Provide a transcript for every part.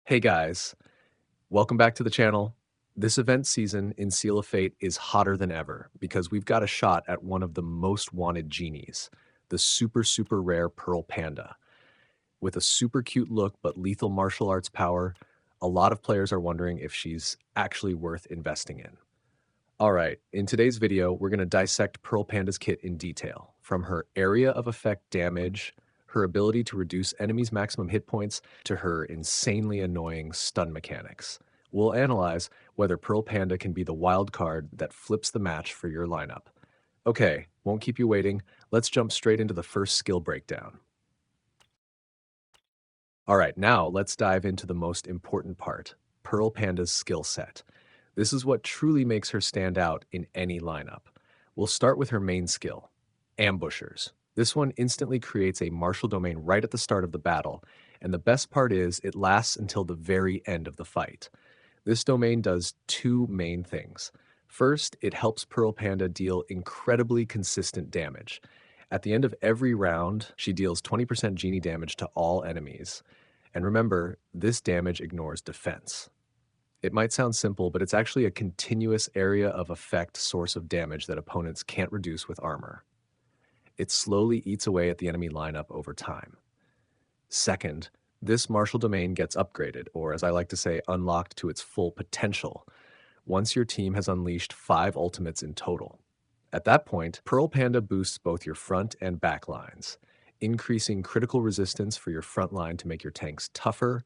Hey guys, welcome back to the channel. This event season in Seal of Fate is hotter than ever because we've got a shot at one of the most wanted genies, the super rare Pearl Panda. With a super cute look but lethal martial arts power, a lot of players are wondering if she's actually worth investing in. Alright, in today's video, we're going to dissect Pearl Panda's kit in detail, from her area of effect damage, her ability to reduce enemies' maximum hit points, to her insanely annoying stun mechanics. We'll analyze whether Pearl Panda can be the wild card that flips the match for your lineup. Okay, won't keep you waiting, let's jump straight into the first skill breakdown. Alright, now let's dive into the most important part, Pearl Panda's skill set. This is what truly makes her stand out in any lineup. We'll start with her main skill, Ambushers. This one instantly creates a martial domain right at the start of the battle, and the best part is it lasts until the very end of the fight. This domain does two main things. First, it helps Pearl Panda deal incredibly consistent damage. At the end of every round, she deals 20% genie damage to all enemies. And remember, this damage ignores defense. It might sound simple, but it's actually a continuous area of effect source of damage that opponents can't reduce with armor. It slowly eats away at the enemy lineup over time. Second, this martial domain gets upgraded, or as I like to say, unlocked to its full potential, once your team has unleashed 5 ultimates in total. At that point, Pearl Panda boosts both your front and back lines, increasing critical resistance for your front line to make your tanks tougher,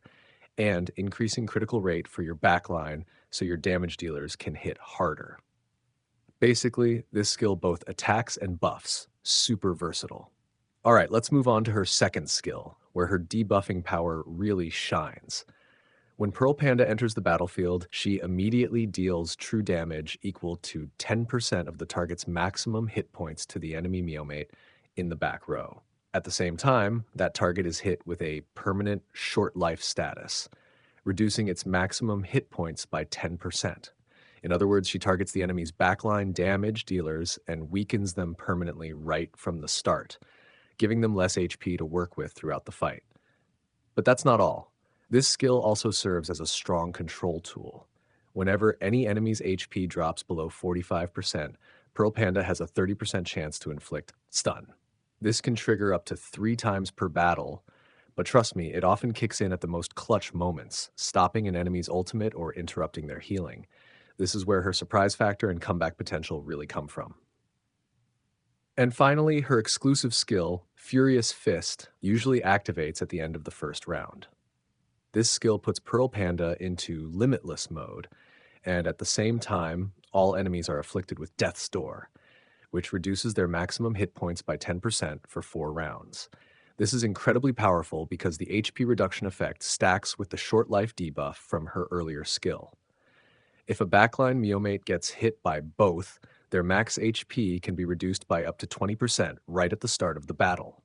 and increasing critical rate for your backline so your damage dealers can hit harder. Basically, this skill both attacks and buffs, super versatile. Alright, let's move on to her second skill, where her debuffing power really shines. When Pearl Panda enters the battlefield, she immediately deals true damage equal to 10% of the target's maximum hit points to the enemy Meowmate in the back row. At the same time, that target is hit with a permanent short life status, reducing its maximum hit points by 10%. In other words, she targets the enemy's backline damage dealers and weakens them permanently right from the start, giving them less HP to work with throughout the fight. But that's not all. This skill also serves as a strong control tool. Whenever any enemy's HP drops below 45%, Pearl Panda has a 30% chance to inflict stun. This can trigger up to 3 times per battle, but trust me, it often kicks in at the most clutch moments, stopping an enemy's ultimate or interrupting their healing. This is where her surprise factor and comeback potential really come from. And finally, her exclusive skill, Furious Fist, usually activates at the end of the first round. This skill puts Pearl Panda into Limitless mode, and at the same time, all enemies are afflicted with Death's Door, which reduces their maximum hit points by 10% for 4 rounds. This is incredibly powerful because the HP reduction effect stacks with the short life debuff from her earlier skill. If a backline Meowmate gets hit by both, their max HP can be reduced by up to 20% right at the start of the battle.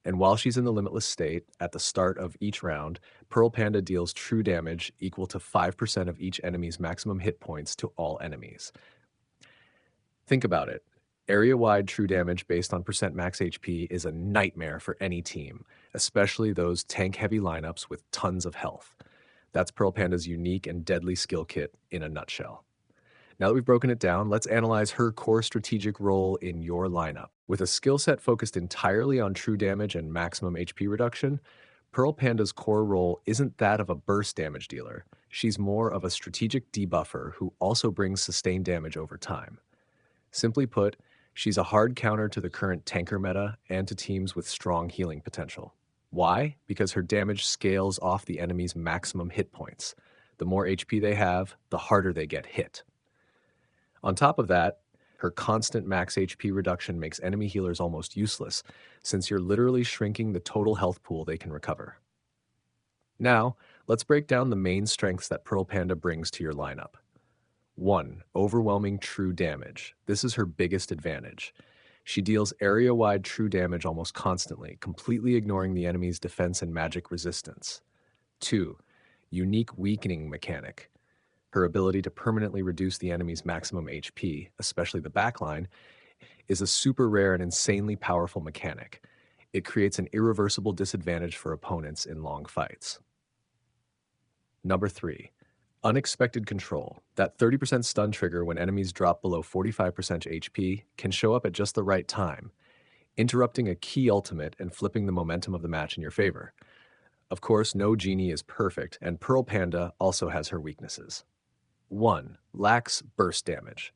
And while she's in the Limitless state, at the start of each round, Pearl Panda deals true damage equal to 5% of each enemy's maximum hit points to all enemies. Think about it. Area-wide true damage based on percent max HP is a nightmare for any team, especially those tank-heavy lineups with tons of health. That's Pearl Panda's unique and deadly skill kit in a nutshell. Now that we've broken it down, let's analyze her core strategic role in your lineup. With a skill set focused entirely on true damage and maximum HP reduction, Pearl Panda's core role isn't that of a burst damage dealer. She's more of a strategic debuffer who also brings sustained damage over time. Simply put, she's a hard counter to the current tanker meta and to teams with strong healing potential. Why? Because her damage scales off the enemy's maximum hit points. The more HP they have, the harder they get hit. On top of that, her constant max HP reduction makes enemy healers almost useless, since you're literally shrinking the total health pool they can recover. Now, let's break down the main strengths that Pearl Panda brings to your lineup. 1. Overwhelming true damage. This is her biggest advantage. She deals area-wide true damage almost constantly, completely ignoring the enemy's defense and magic resistance. 2. Unique weakening mechanic. Her ability to permanently reduce the enemy's maximum HP, especially the backline, is a super rare and insanely powerful mechanic. It creates an irreversible disadvantage for opponents in long fights. Number 3. Unexpected control. That 30% stun trigger when enemies drop below 45% HP can show up at just the right time, interrupting a key ultimate and flipping the momentum of the match in your favor. Of course, no genie is perfect, and Pearl Panda also has her weaknesses. 1. Lacks burst damage.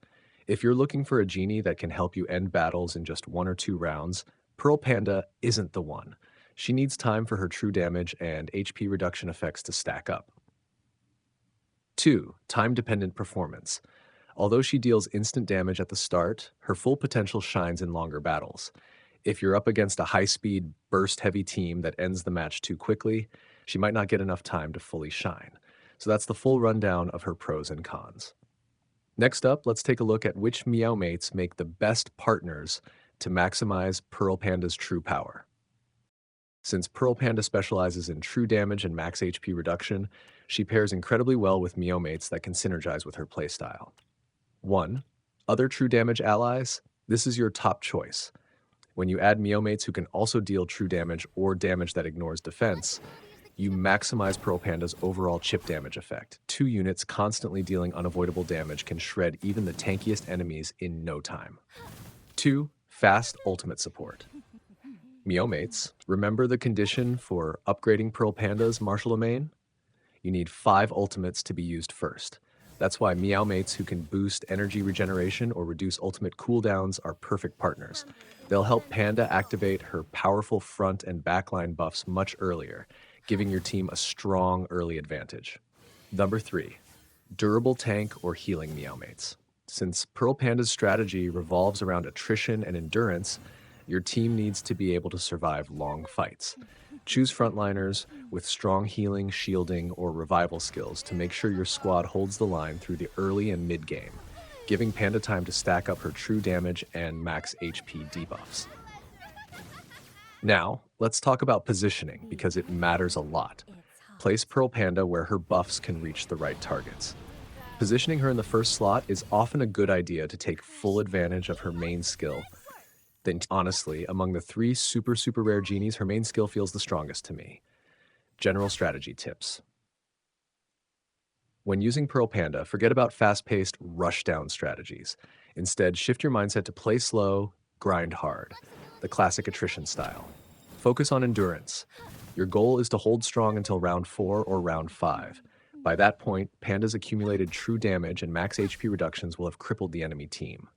If you're looking for a genie that can help you end battles in just 1 or 2 rounds, Pearl Panda isn't the one. She needs time for her true damage and HP reduction effects to stack up. 2. Time-dependent performance. Although she deals instant damage at the start, her full potential shines in longer battles. If you're up against a high-speed, burst-heavy team that ends the match too quickly, she might not get enough time to fully shine. So that's the full rundown of her pros and cons. Next up, let's take a look at which Meow mates make the best partners to maximize Pearl Panda's true power. Since Pearl Panda specializes in true damage and max HP reduction, she pairs incredibly well with Meow mates that can synergize with her playstyle. 1. Other true damage allies. This is your top choice. When you add Meow mates who can also deal true damage or damage that ignores defense, you maximize Pearl Panda's overall chip damage effect. 2 units constantly dealing unavoidable damage can shred even the tankiest enemies in no time. 2. Fast ultimate support. Meow mates, remember the condition for upgrading Pearl Panda's martial domain? You need 5 ultimates to be used first. That's why Meow mates who can boost energy regeneration or reduce ultimate cooldowns are perfect partners. They'll help Panda activate her powerful front and backline buffs much earlier, giving your team a strong early advantage. Number 3. Durable tank or healing Meow mates. Since Pearl Panda's strategy revolves around attrition and endurance, your team needs to be able to survive long fights. Choose frontliners with strong healing, shielding, or revival skills to make sure your squad holds the line through the early and mid-game, giving Panda time to stack up her true damage and max HP debuffs. Now, let's talk about positioning because it matters a lot. Place Pearl Panda where her buffs can reach the right targets. Positioning her in the first slot is often a good idea to take full advantage of her main skill. Then honestly, among the 3 super rare genies, her main skill feels the strongest to me. General strategy tips. When using Pearl Panda, forget about fast-paced rush-down strategies. Instead, shift your mindset to play slow, grind hard, the classic attrition style. Focus on endurance. Your goal is to hold strong until round 4 or round 5. By that point, Panda's accumulated true damage and max HP reductions will have crippled the enemy team.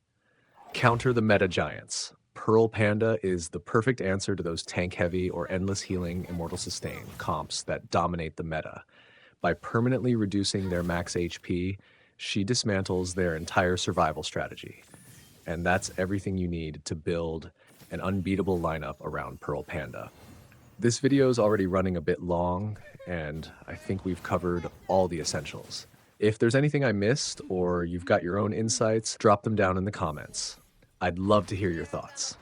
Counter the meta giants. Pearl Panda is the perfect answer to those tank-heavy or endless healing immortal sustain comps that dominate the meta. By permanently reducing their max HP, she dismantles their entire survival strategy. And that's everything you need to build an unbeatable lineup around Pearl Panda. This video is already running a bit long, and I think we've covered all the essentials. If there's anything I missed or you've got your own insights, drop them down in the comments. I'd love to hear your thoughts.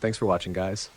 Thanks for watching, guys.